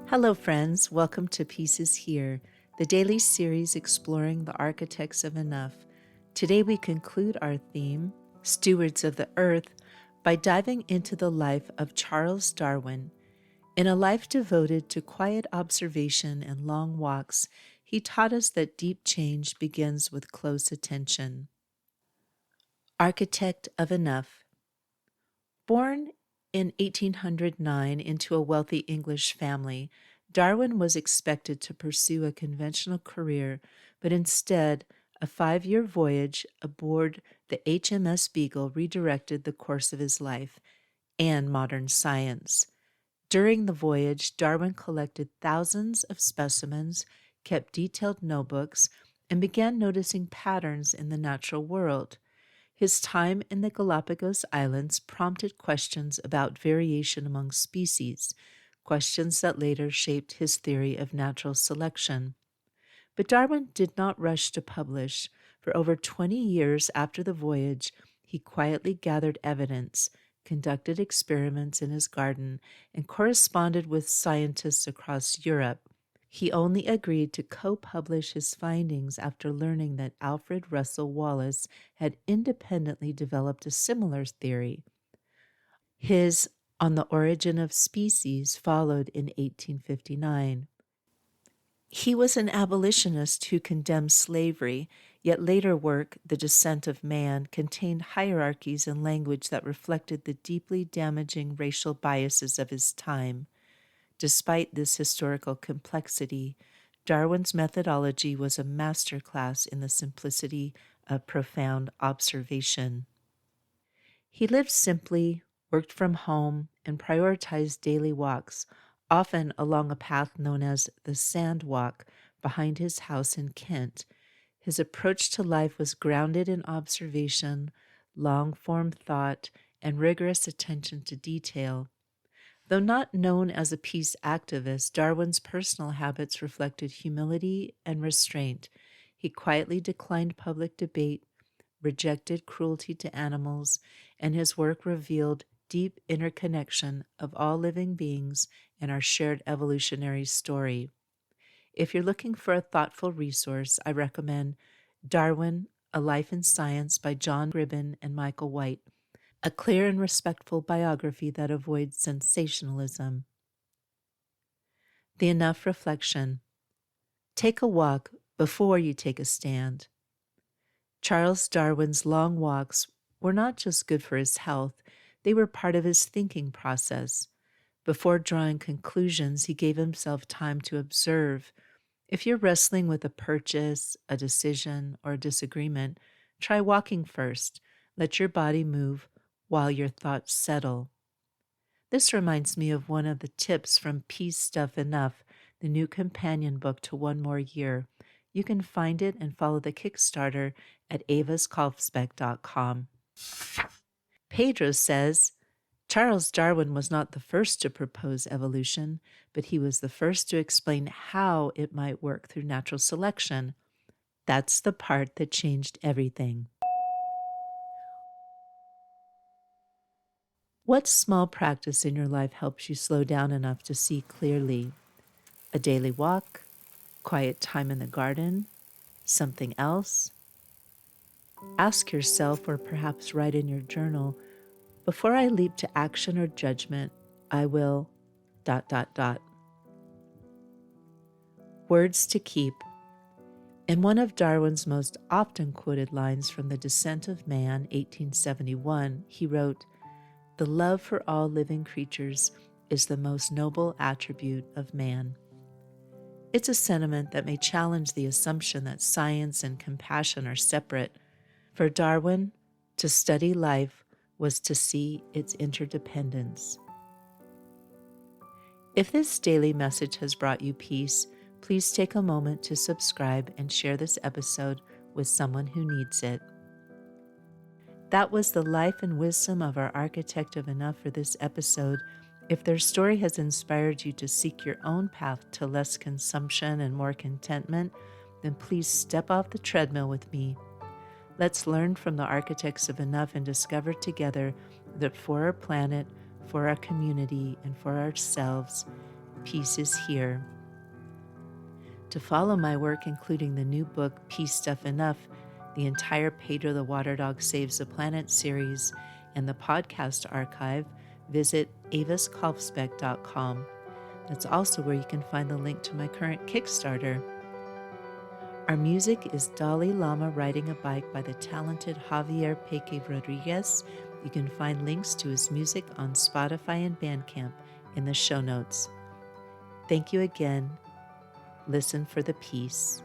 Hello, friends. Welcome to Pieces Here, the daily series exploring the architects of enough. Today we conclude our theme, Stewards of the Earth, by diving into the life of Charles Darwin. In a life devoted to quiet observation and long walks, he taught us that deep change begins with close attention. Architect of Enough. Born in 1809 into a wealthy English family, Darwin was expected to pursue a conventional career, but instead, a 5-year voyage aboard the HMS Beagle redirected the course of his life and modern science. During the voyage, Darwin collected thousands of specimens, kept detailed notebooks, and began noticing patterns in the natural world. His time in the Galapagos Islands prompted questions about variation among species, questions that later shaped his theory of natural selection. But Darwin did not rush to publish. For over 20 years after the voyage, he quietly gathered evidence, conducted experiments in his garden, and corresponded with scientists across Europe. He only agreed to co-publish his findings after learning that Alfred Russel Wallace had independently developed a similar theory. His On the Origin of Species followed in 1859. He was an abolitionist who condemned slavery, yet later work, The Descent of Man, contained hierarchies and language that reflected the deeply damaging racial biases of his time. Despite this historical complexity, Darwin's methodology was a masterclass in the simplicity of profound observation. He lived simply, worked from home, and prioritized daily walks, often along a path known as the Sandwalk behind his house in Kent. His approach to life was grounded in observation, long-form thought, and rigorous attention to detail. Though not known as a peace activist, Darwin's personal habits reflected humility and restraint. He quietly declined public debate, rejected cruelty to animals, and his work revealed deep interconnection of all living beings and our shared evolutionary story. If you're looking for a thoughtful resource, I recommend Darwin, A Life in Science by John Gribbin and Michael White, a clear and respectful biography that avoids sensationalism. The Enough Reflection. Take a walk before you take a stand. Charles Darwin's long walks were not just good for his health, they were part of his thinking process. Before drawing conclusions, he gave himself time to observe. If you're wrestling with a purchase, a decision, or a disagreement, try walking first. Let your body move while your thoughts settle. This reminds me of one of the tips from Peace Stuff Enough, the new companion book to One More Year. You can find it and follow the Kickstarter at avaskolfsbeck.com. Pedro says, Charles Darwin was not the first to propose evolution, but he was the first to explain how it might work through natural selection. That's the part that changed everything. What small practice in your life helps you slow down enough to see clearly? A daily walk? Quiet time in the garden? Something else? Ask yourself, or perhaps write in your journal, before I leap to action or judgment, I will... Words to keep. In one of Darwin's most often quoted lines from The Descent of Man, 1871, he wrote, "The love for all living creatures is the most noble attribute of man." It's a sentiment that may challenge the assumption that science and compassion are separate. For Darwin, to study life was to see its interdependence. If this daily message has brought you peace, please take a moment to subscribe and share this episode with someone who needs it. That was the life and wisdom of our architect of enough for this episode. If their story has inspired you to seek your own path to less consumption and more contentment, then please step off the treadmill with me. Let's learn from the architects of enough and discover together that for our planet, for our community, and for ourselves, Peace is here. To follow my work, including the new book, Peace Stuff Enough, the entire Pedro the Water Dog Saves the Planet series, and the podcast archive, visit aviskalfsbeck.com. That's also where you can find the link to my current Kickstarter. Our music is Dalai Lama Riding a Bike by the talented Javier Peque Rodriguez. You can find links to his music on Spotify and Bandcamp in the show notes. Thank you again. Listen for the peace.